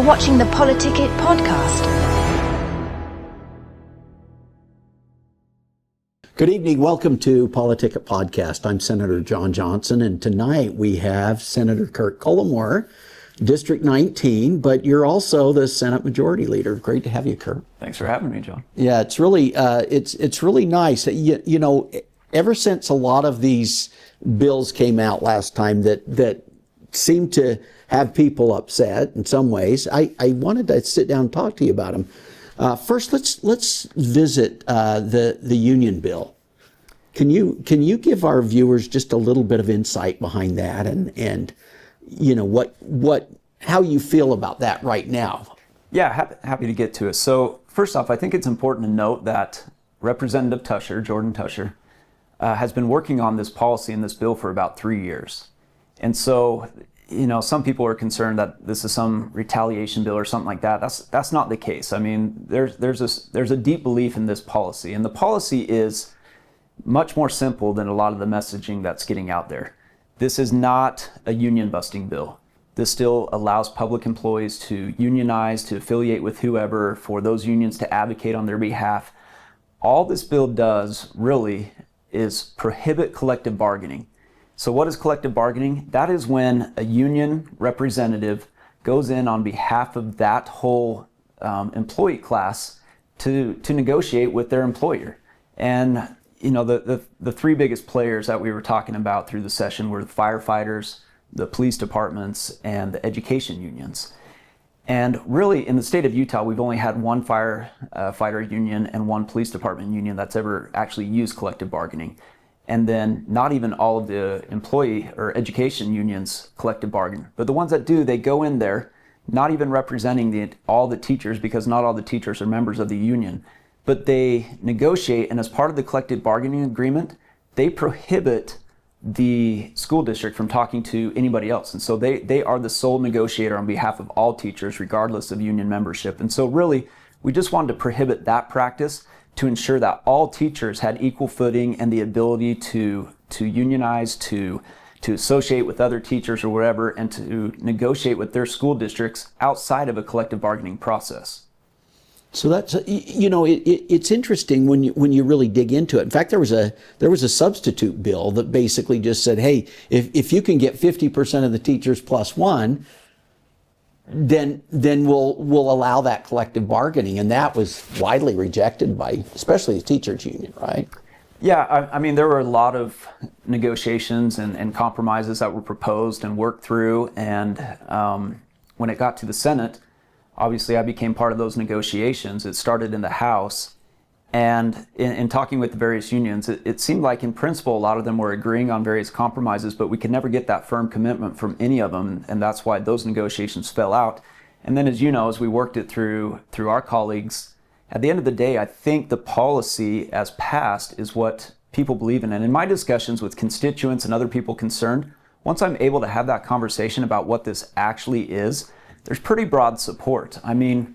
You're watching the PoliticIt podcast. Good evening. Welcome to PoliticIt podcast. I'm Senator John Johnson, and tonight we have Senator Kirk Cullimore, District 19, but you're also the Senate Majority Leader. Great to have you, Kirk. Thanks for having me, John. Yeah, it's really it's really nice. You know, ever since a lot of these bills came out last time that seemed to have people upset in some ways, I wanted to sit down and talk to you about them. First, let's visit the union bill. Can you give our viewers just a little bit of insight behind that, and you know how you feel about that right now? Yeah, happy to get to it. So first off, I think it's important to note that Representative Tusher, Jordan Tusher, has been working on this policy and this bill for about 3 years, and so, you know, some people are concerned that this is some retaliation bill or something like that. That's not the case. I mean, there's a deep belief in this policy, and the policy is much more simple than a lot of the messaging that's getting out there. This is not a union busting bill. This still allows public employees to unionize, to affiliate with whoever, for those unions to advocate on their behalf. All this bill does really is prohibit collective bargaining. So what is collective bargaining? That is when a union representative goes in on behalf of that whole employee class to negotiate with their employer. And you know, the three biggest players that we were talking about through the session were the firefighters, the police departments, and the education unions. And really, in the state of Utah, we've only had one firefighter union and one police department union that's ever actually used collective bargaining. And then not even all of the employee or education unions collective bargain. But the ones that do, they go in there, not even representing all the teachers, because not all the teachers are members of the union, but they negotiate, and as part of the collective bargaining agreement, they prohibit the school district from talking to anybody else. And so they are the sole negotiator on behalf of all teachers, regardless of union membership. And so really, we just wanted to prohibit that practice to ensure that all teachers had equal footing and the ability to unionize, to associate with other teachers or whatever, and to negotiate with their school districts outside of a collective bargaining process. So that's, you know, it's interesting when you really dig into it. In fact, there was a substitute bill that basically just said, hey, if you can get 50% of the teachers plus one, then we'll allow that collective bargaining, and that was widely rejected by especially the teachers union, right? Yeah, I mean, there were a lot of negotiations and compromises that were proposed and worked through, and when it got to the Senate, obviously I became part of those negotiations. It started in the House, and in talking with the various unions, it seemed like in principle a lot of them were agreeing on various compromises, but we could never get that firm commitment from any of them, and that's why those negotiations fell out. And then, as you know, as we worked it through our colleagues, at the end of the day, I think the policy as passed is what people believe in. And in my discussions with constituents and other people concerned, once I'm able to have that conversation about what this actually is, there's pretty broad support. I mean,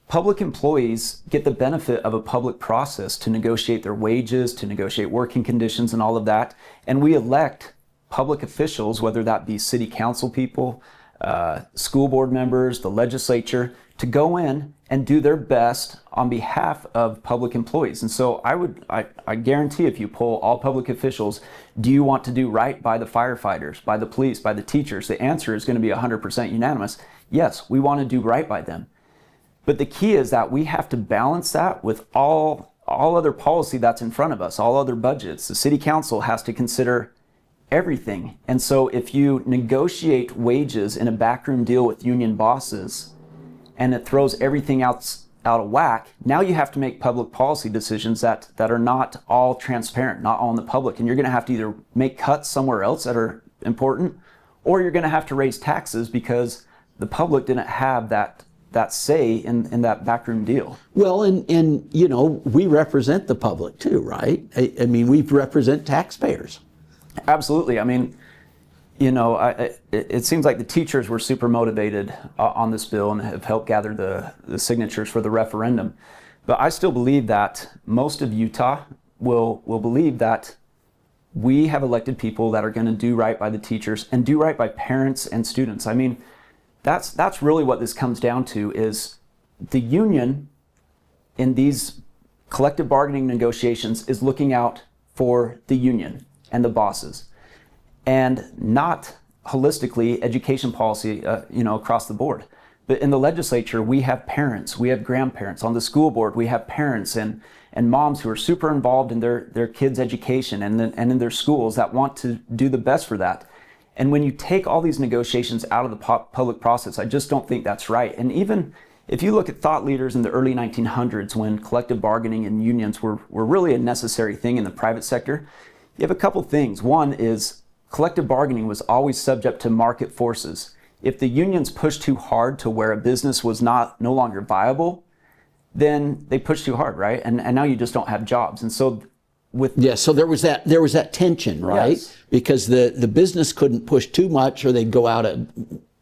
public employees get the benefit of a public process to negotiate their wages, to negotiate working conditions and all of that. And we elect public officials, whether that be city council people, school board members, the legislature, to go in and do their best on behalf of public employees. And so I guarantee if you poll all public officials, do you want to do right by the firefighters, by the police, by the teachers? The answer is going to be 100% unanimous. Yes, we want to do right by them. But the key is that we have to balance that with all other policy that's in front of us, all other budgets. The city council has to consider everything. And so if you negotiate wages in a backroom deal with union bosses and it throws everything out of whack, now you have to make public policy decisions that are not all transparent, not all in the public. And you're going to have to either make cuts somewhere else that are important, or you're going to have to raise taxes because the public didn't have that say in that backroom deal. Well, and you know, we represent the public too, right? I mean, we represent taxpayers. Absolutely. I mean, you know, it seems like the teachers were super motivated on this bill and have helped gather the signatures for the referendum. But I still believe that most of Utah will believe that we have elected people that are going to do right by the teachers and do right by parents and students. I mean, that's really what this comes down to, is the union in these collective bargaining negotiations is looking out for the union and the bosses, and not holistically education policy, across the board. But in the legislature, we have parents, we have grandparents. On the school board, we have parents and moms who are super involved in their kids' education and in their schools that want to do the best for that. And when you take all these negotiations out of the public process, I just don't think that's right. And even if you look at thought leaders in the early 1900s, when collective bargaining and unions were really a necessary thing in the private sector, you have a couple things. One is collective bargaining was always subject to market forces. If the unions pushed too hard to where a business was no longer viable, then they pushed too hard, right? And now you just don't have jobs. And so so there was that tension, right? Yes. Because the business couldn't push too much or they'd go out of,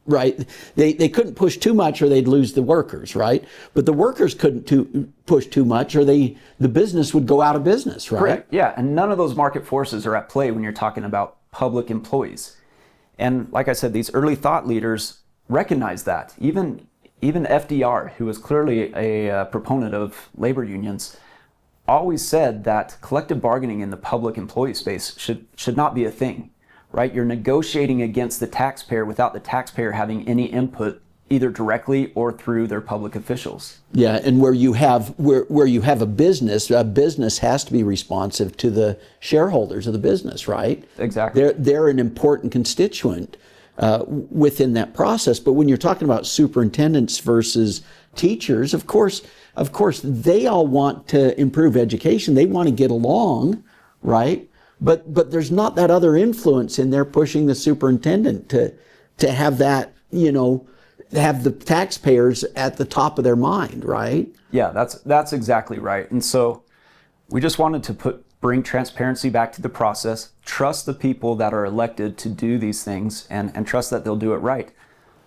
right? They couldn't push too much or they'd lose the workers, right? But the workers couldn't push too much or the business would go out of business, right? Correct. Yeah, and none of those market forces are at play when you're talking about public employees. And like I said, these early thought leaders recognized that. Even FDR, who was clearly a proponent of labor unions, always said that collective bargaining in the public employee space should not be a thing, right? You're negotiating against the taxpayer without the taxpayer having any input, either directly or through their public officials. Yeah, and where you have a business has to be responsive to the shareholders of the business, right? Exactly. They're an important constituent within that process. But when you're talking about superintendents versus teachers, of course, they all want to improve education. They want to get along, right? But there's not that other influence in there pushing the superintendent to have that, have the taxpayers at the top of their mind, right? Yeah, that's exactly right. And so we just wanted to bring transparency back to the process, trust the people that are elected to do these things, and trust that they'll do it right.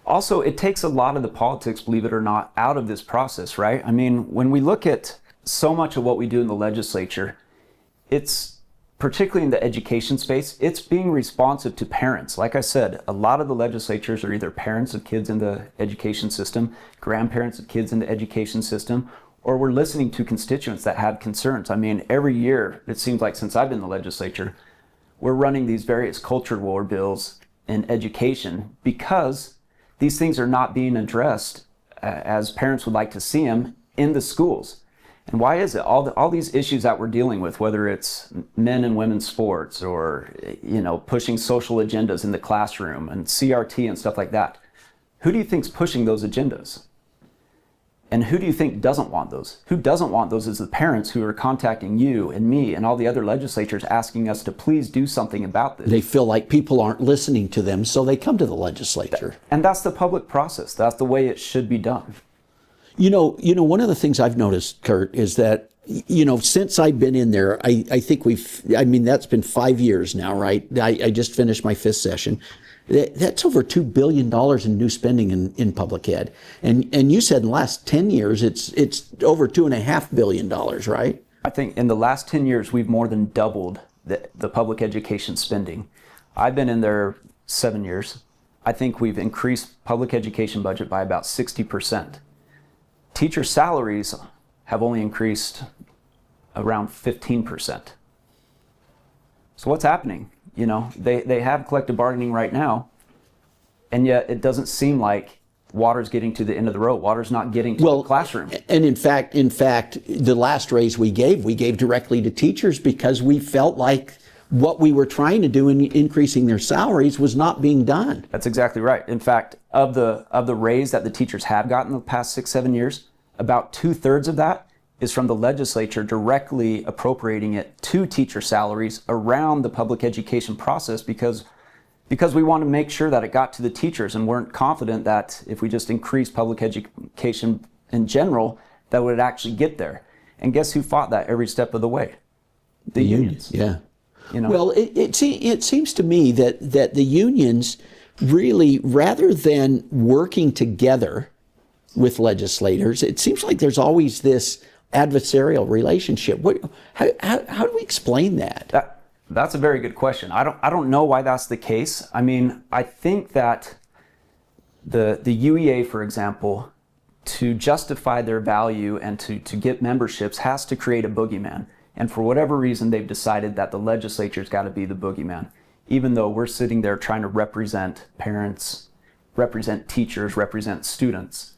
Also, it takes a lot of the politics, believe it or not, out of this process, right? I mean, when we look at so much of what we do in the legislature, it's particularly in the education space, it's being responsive to parents. Like I said, a lot of the legislatures are either parents of kids in the education system, grandparents of kids in the education system, or we're listening to constituents that have concerns. I mean, every year, it seems like since I've been in the legislature, we're running these various culture war bills in education because these things are not being addressed as parents would like to see them in the schools. And why is it? All these issues that we're dealing with, whether it's men and women's sports or, pushing social agendas in the classroom and CRT and stuff like that, who do you think's pushing those agendas? And who do you think doesn't want those? Who doesn't want those is the parents who are contacting you and me and all the other legislatures asking us to please do something about this. They feel like people aren't listening to them, so they come to the legislature. And that's the public process. That's the way it should be done. One of the things I've noticed, Kurt, is that, since I've been in there, I think that's been 5 years now, right? I just finished my 5th session. That's over $2 billion in new spending in public ed. And you said in the last 10 years, it's over $2.5 billion, right? I think in the last 10 years, we've more than doubled the public education spending. I've been in there 7 years. I think we've increased public education budget by about 60%. Teacher salaries have only increased around 15%. So what's happening? They have collective bargaining right now, and yet it doesn't seem like water's getting to the end of the road. Water's not getting to the classroom. And in fact, the last raise we gave directly to teachers because we felt like what we were trying to do in increasing their salaries was not being done. That's exactly right. In fact, of the raise that the teachers have gotten the past 6-7 years, about 2/3 of that is from the legislature directly appropriating it to teacher salaries around the public education process because we want to make sure that it got to the teachers and weren't confident that if we just increased public education in general, that would actually get there. And guess who fought that every step of the way? The unions. Yeah. Well, it seems to me that the unions really, rather than working together with legislators, it seems like there's always this adversarial relationship. How do we explain that? That's a very good question. I don't know why that's the case. I mean, I think that The UEA, for example, to justify their value and to get memberships has to create a boogeyman. And for whatever reason, they've decided that the legislature's got to be the boogeyman, even though we're sitting there trying to represent parents, represent teachers, represent students.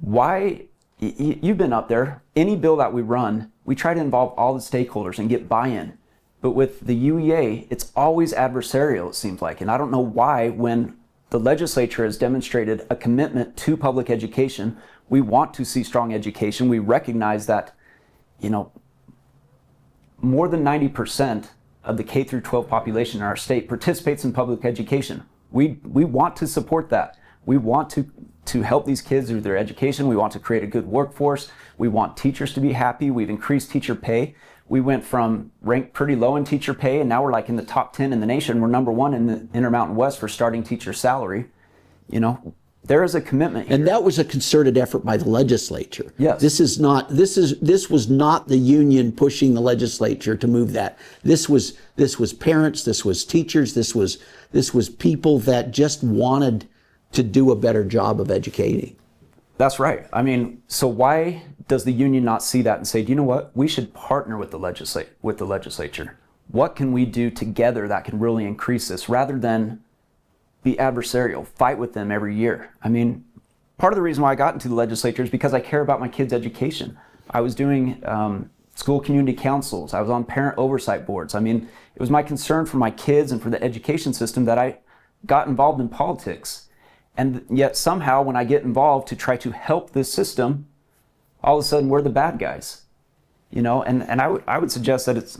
Why? You've been up there. Any bill that we run, we try to involve all the stakeholders and get buy-in. But with the UEA, it's always adversarial, it seems like. And I don't know why, when the legislature has demonstrated a commitment to public education, we want to see strong education. We recognize that, more than 90% of the K through 12 population in our state participates in public education. We want to support that. We want to help these kids through their education. We want to create a good workforce. We want teachers to be happy. We've increased teacher pay. We went from ranked pretty low in teacher pay, and now we're like in the top 10 in the nation. We're number 1 in the Intermountain West for starting teacher salary. There is a commitment here. And that was a concerted effort by the legislature. Yes. This was not the union pushing the legislature to move that. This was parents, this was teachers, this was people that just wanted to do a better job of educating. That's right. So why does the union not see that and say, do you know what? We should partner with the legislature. What can we do together that can really increase this, rather than be adversarial, fight with them every year? Part of the reason why I got into the legislature is because I care about my kids' education. I was doing school community councils. I was on parent oversight boards. It was my concern for my kids and for the education system that I got involved in politics. And yet somehow when I get involved to try to help this system, all of a sudden we're the bad guys. And I would suggest that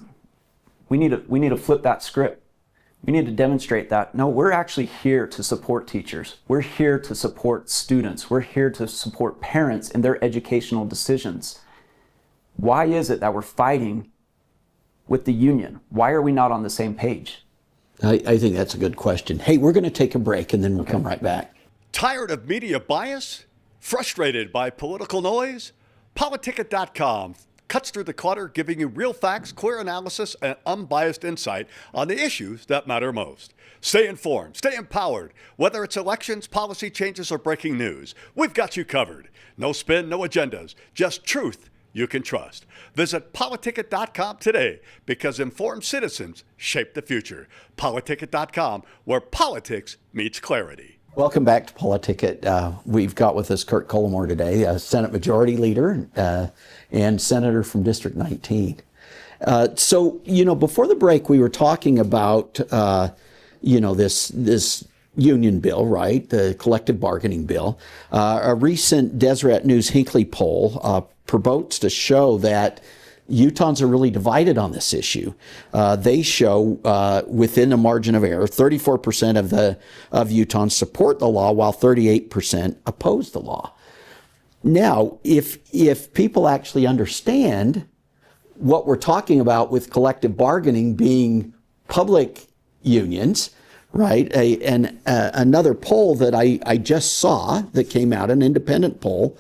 we need to flip that script. We need to demonstrate that, no, we're actually here to support teachers. We're here to support students. We're here to support parents in their educational decisions. Why is it that we're fighting with the union? Why are we not on the same page? I think that's a good question. Hey, we're going to take a break and then we'll come right back. Tired of media bias? Frustrated by political noise? PoliticIt.com cuts through the clutter, giving you real facts, clear analysis, and unbiased insight on the issues that matter most. Stay informed, stay empowered. Whether it's elections, policy changes, or breaking news, we've got you covered. No spin, no agendas, just truth you can trust. Visit PoliticIt.com today, because informed citizens shape the future. PoliticIt.com, where politics meets clarity. Welcome back to PoliticIt. We've got with us Kirk Cullimore today, Senate Majority Leader and Senator from District 19. So, before the break, we were talking about, this union bill, right? The collective bargaining bill. A recent Deseret News Hinckley poll purports to show that Utahns are really divided on this issue. They show within a margin of error, 34% of Utahns support the law, while 38% oppose the law. Now, if people actually understand what we're talking about with collective bargaining being public unions, right? Another poll that I just saw that came out, an independent poll,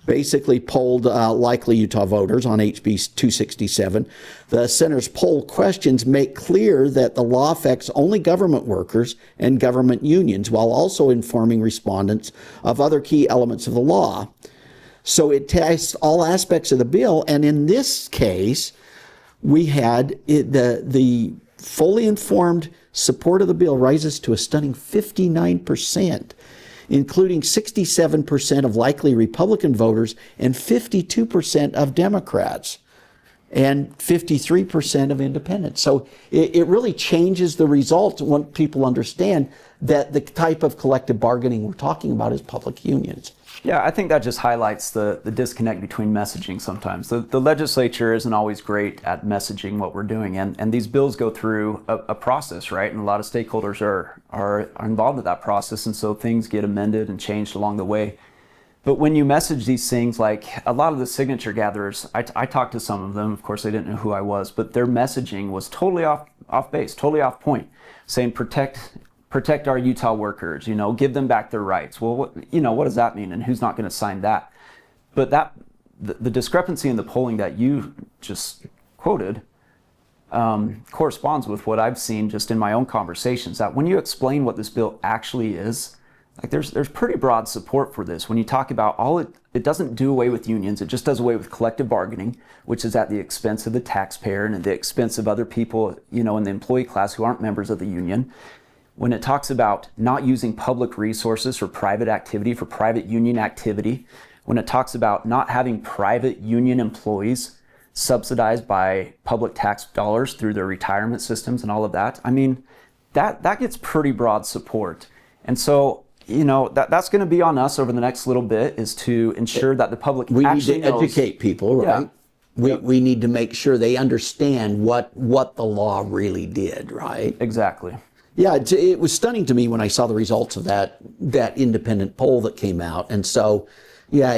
basically polled likely Utah voters on HB 267. The center's poll questions make clear that the law affects only government workers and government unions, while also informing respondents of other key elements of the law. So it tests all aspects of the bill, and in this case, we had the fully informed support of the bill rises to a stunning 59%, including 67% of likely Republican voters and 52% of Democrats and 53% of independents. So it really changes the results when people understand that the type of collective bargaining we're talking about is public unions. Yeah, I think that just highlights the disconnect between messaging sometimes. The legislature isn't always great at messaging what we're doing, and these bills go through a process, right? And a lot of stakeholders are involved with that process, and so things get amended and changed along the way. But when you message these things, like a lot of the signature gatherers, I talked to some of them, of course they didn't know who I was, but their messaging was totally off base, totally off point, saying protect our Utah workers, give them back their rights. Well, what does that mean, and who's not going to sign that? But the discrepancy in the polling that you just quoted corresponds with what I've seen just in my own conversations, that when you explain what this bill actually is, like there's pretty broad support for this. When you talk about it doesn't do away with unions, it just does away with collective bargaining, which is at the expense of the taxpayer and at the expense of other people, in the employee class who aren't members of the union. When it talks about not using public resources for private activity, for private union activity, when it talks about not having private union employees subsidized by public tax dollars through their retirement systems and all of that, I mean, that gets pretty broad support. And so, that's going to be on us over the next little bit, is to ensure that the public actually knows. Educate people, right? Yeah. We need to make sure they understand what the law really did, right? Exactly. Yeah, it was stunning to me when I saw the results of that independent poll that came out. And so, yeah,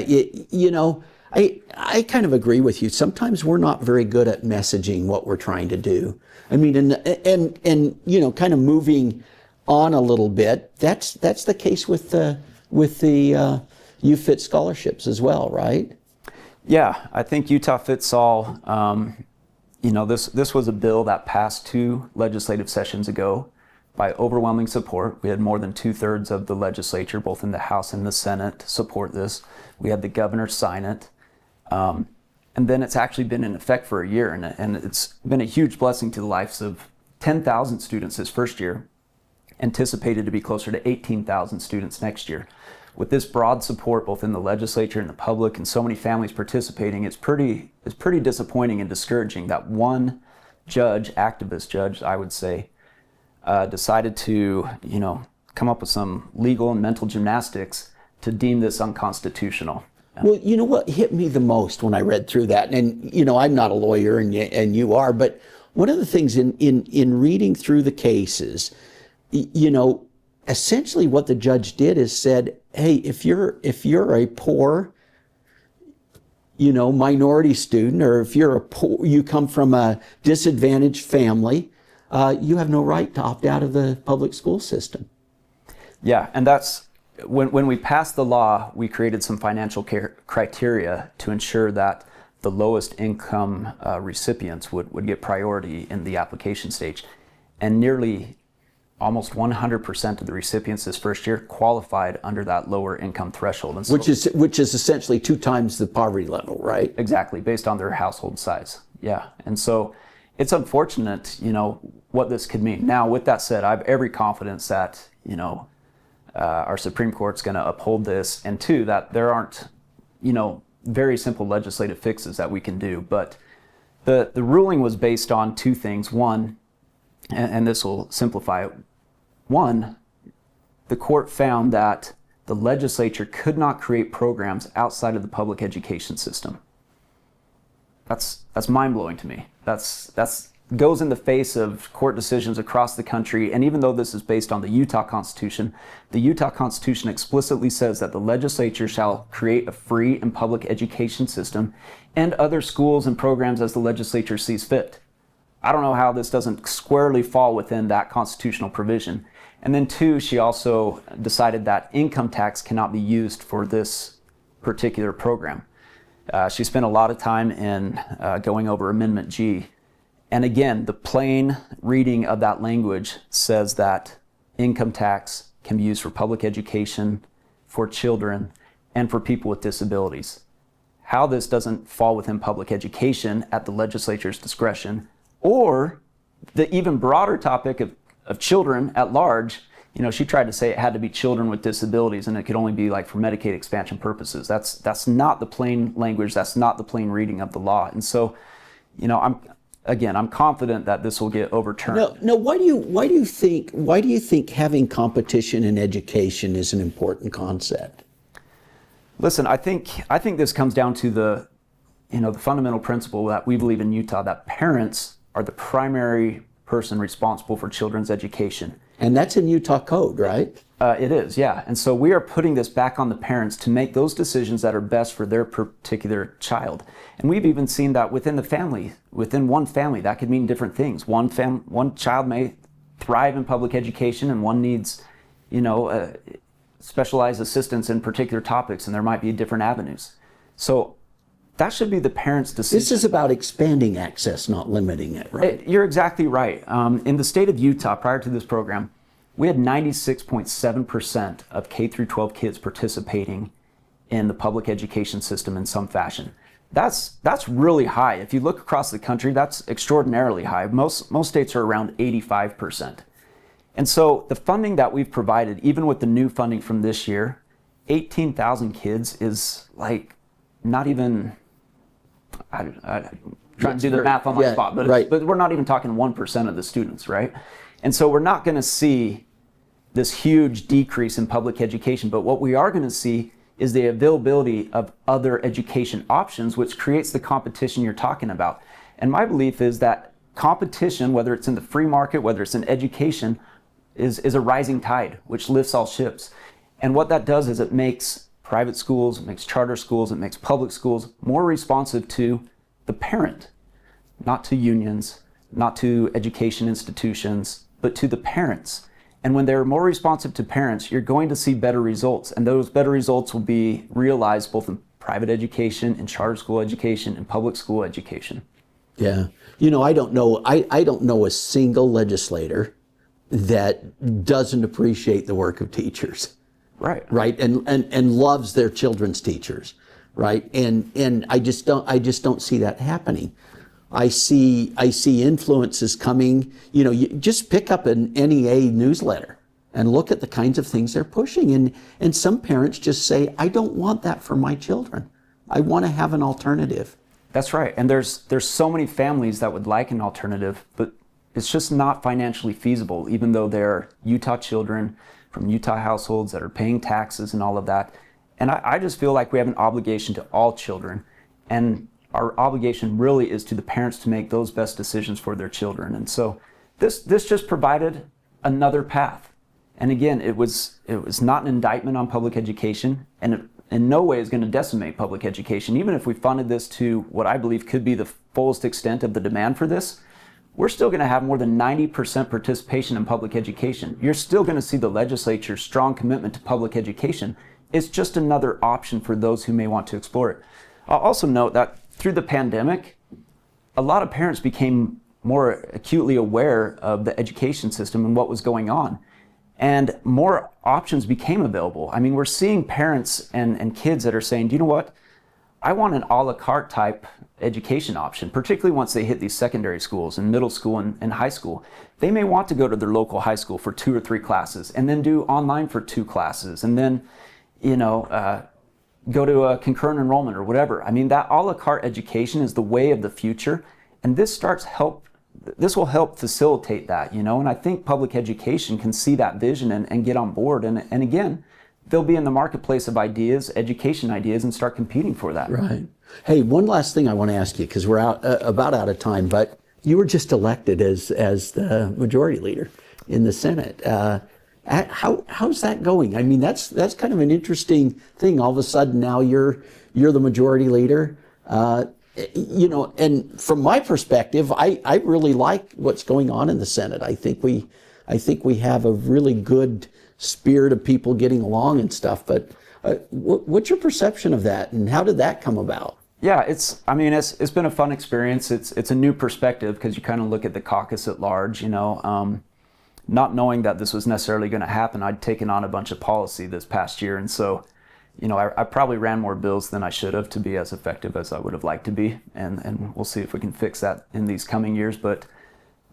I kind of agree with you. Sometimes we're not very good at messaging what we're trying to do. I mean, and kind of moving on a little bit. That's the case with the UFIT scholarships as well, right? Yeah, I think Utah Fits All. This was a bill that passed 2 legislative sessions ago by overwhelming support. We had more than 2/3 of the legislature, both in the House and the Senate, support this. We had the governor sign it. And then it's actually been in effect for a year, and it's been a huge blessing to the lives of 10,000 students this first year, anticipated to be closer to 18,000 students next year. With this broad support, both in the legislature and the public, and so many families participating, it's pretty disappointing and discouraging that one activist judge, I would say, decided to, come up with some legal and mental gymnastics to deem this unconstitutional. Well, you know what hit me the most when I read through that, and I'm not a lawyer, and you are, but one of the things in reading through the cases, essentially what the judge did is said, hey, if you're a poor, minority student, or if you come from a disadvantaged family, you have no right to opt out of the public school system. Yeah, and that's when we passed the law, we created some financial criteria to ensure that the lowest income recipients would get priority in the application stage. And nearly almost 100% of the recipients this first year qualified under that lower income threshold. And so, which is essentially 2 times the poverty level, right? Exactly, based on their household size. Yeah, and so it's unfortunate, what this could mean. Now, with that said, I have every confidence that, our Supreme Court's going to uphold this, and 2, that there aren't, very simple legislative fixes that we can do. But the ruling was based on 2 things. One, and this will simplify it. One, the court found that the legislature could not create programs outside of the public education system. That's mind-blowing to me. That's goes in the face of court decisions across the country. And even though this is based on the Utah Constitution explicitly says that the legislature shall create a free and public education system and other schools and programs as the legislature sees fit. I don't know how this doesn't squarely fall within that constitutional provision. And then 2, she also decided that income tax cannot be used for this particular program. She spent a lot of time in going over Amendment G. And again, the plain reading of that language says that income tax can be used for public education, for children, and for people with disabilities. How this doesn't fall within public education at the legislature's discretion, or the even broader topic of children at large, she tried to say it had to be children with disabilities and it could only be like for Medicaid expansion purposes. That's not the plain language, that's not the plain reading of the law. And so, I'm confident that this will get overturned. No. Why do you think having competition in education is an important concept? Listen, I think this comes down to the fundamental principle that we believe in Utah, that parents are the primary person responsible for children's education. And that's in Utah code, right? It is, yeah. And so we are putting this back on the parents to make those decisions that are best for their particular child. And we've even seen that within the family, within one family, that could mean different things. One child may thrive in public education and one needs, specialized assistance in particular topics, and there might be different avenues. So that should be the parents' decision. This is about expanding access, not limiting it, right? You're exactly right. In the state of Utah, prior to this program, we had 96.7% of K through 12 kids participating in the public education system in some fashion. That's really high. If you look across the country, that's extraordinarily high. Most states are around 85%. And so the funding that we've provided, even with the new funding from this year, 18,000 kids is like not even, I'm trying to do the math on my spot, but, right. But we're not even talking 1% of the students, right? And so we're not going to see this huge decrease in public education, but what we are going to see is the availability of other education options, which creates the competition you're talking about. And my belief is that competition, whether it's in the free market, whether it's in education, is a rising tide, which lifts all ships. And what that does is it makes private schools, it makes charter schools, it makes public schools more responsive to the parent, not to unions, not to education institutions, but to the parents. And when they're more responsive to parents, you're going to see better results. And those better results will be realized both in private education, in charter school education, and public school education. Yeah. You know, I don't know a single legislator that doesn't appreciate the work of teachers. Right. And loves their children's teachers. Right. And I just don't see that happening. I see influences coming. You know, you just pick up an NEA newsletter and look at the kinds of things they're pushing. And some parents just say, I don't want that for my children. I want to have an alternative. That's right. And there's so many families that would like an alternative, but it's just not financially feasible, even though they're Utah children from Utah households that are paying taxes and all of that. And I just feel like we have an obligation to all children. And our obligation really is to the parents to make those best decisions for their children. And so this just provided another path. And again, it was not an indictment on public education, and it in no way is going to decimate public education. Even if we funded this to what I believe could be the fullest extent of the demand for this, we're still going to have more than 90% participation in public education. You're still going to see the legislature's strong commitment to public education. It's just another option for those who may want to explore it. I'll also note that through the pandemic, a lot of parents became more acutely aware of the education system and what was going on. And more options became available. I mean, we're seeing parents and kids that are saying, do you know what? I want an a la carte type education option, particularly once they hit these secondary schools and middle school and high school. They may want to go to their local high school for 2 or 3 classes and then do online for 2 classes and then, go to a concurrent enrollment or whatever. I mean, that a la carte education is the way of the future. And this will help facilitate that, and I think public education can see that vision and get on board. And again, they'll be in the marketplace of ideas, education ideas, and start competing for that. Right. Hey, one last thing I want to ask you, because we're about out of time, but you were just elected as the majority leader in the Senate. How's that going? I mean, that's kind of an interesting thing. All of a sudden now you're the majority leader. And from my perspective, I really like what's going on in the Senate. I think we have a really good spirit of people getting along and stuff. But what's your perception of that, and how did that come about? Yeah, it's been a fun experience. It's a new perspective because you kind of look at the caucus at large. Not knowing that this was necessarily going to happen, I'd taken on a bunch of policy this past year, and so. I probably ran more bills than I should have to be as effective as I would have liked to be, and we'll see if we can fix that in these coming years. But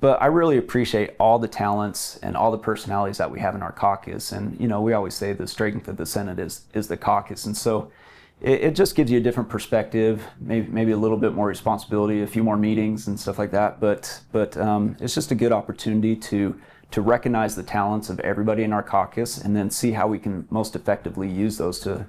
I really appreciate all the talents and all the personalities that we have in our caucus. And we always say the strength of the Senate is the caucus, and so it just gives you a different perspective, maybe a little bit more responsibility, a few more meetings and stuff like that. But it's just a good opportunity to recognize the talents of everybody in our caucus and then see how we can most effectively use those to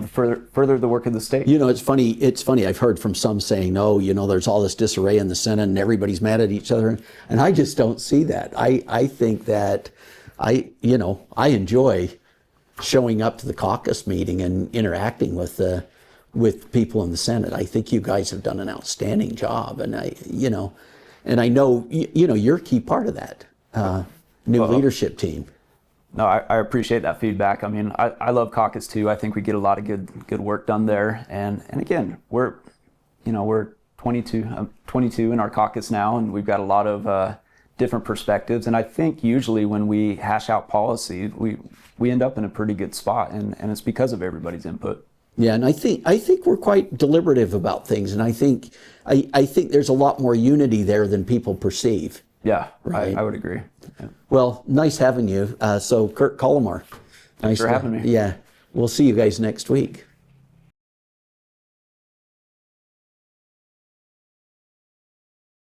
further the work of the state. It's funny. I've heard from some saying, there's all this disarray in the Senate and everybody's mad at each other. And I just don't see that. I think that I enjoy showing up to the caucus meeting and interacting with people in the Senate. I think you guys have done an outstanding job. And I know you're a key part of that leadership team. No, I appreciate that feedback. I mean, I love caucus too. I think we get a lot of good work done there. And again, we're 22 in our caucus now, and we've got a lot of different perspectives. And I think usually when we hash out policy, we end up in a pretty good spot, and it's because of everybody's input. Yeah, and I think we're quite deliberative about things, and I think there's a lot more unity there than people perceive. Yeah, Right. I would agree. Yeah. Well, nice having you. So Kirk Cullimore. Thanks for having me. Yeah, we'll see you guys next week.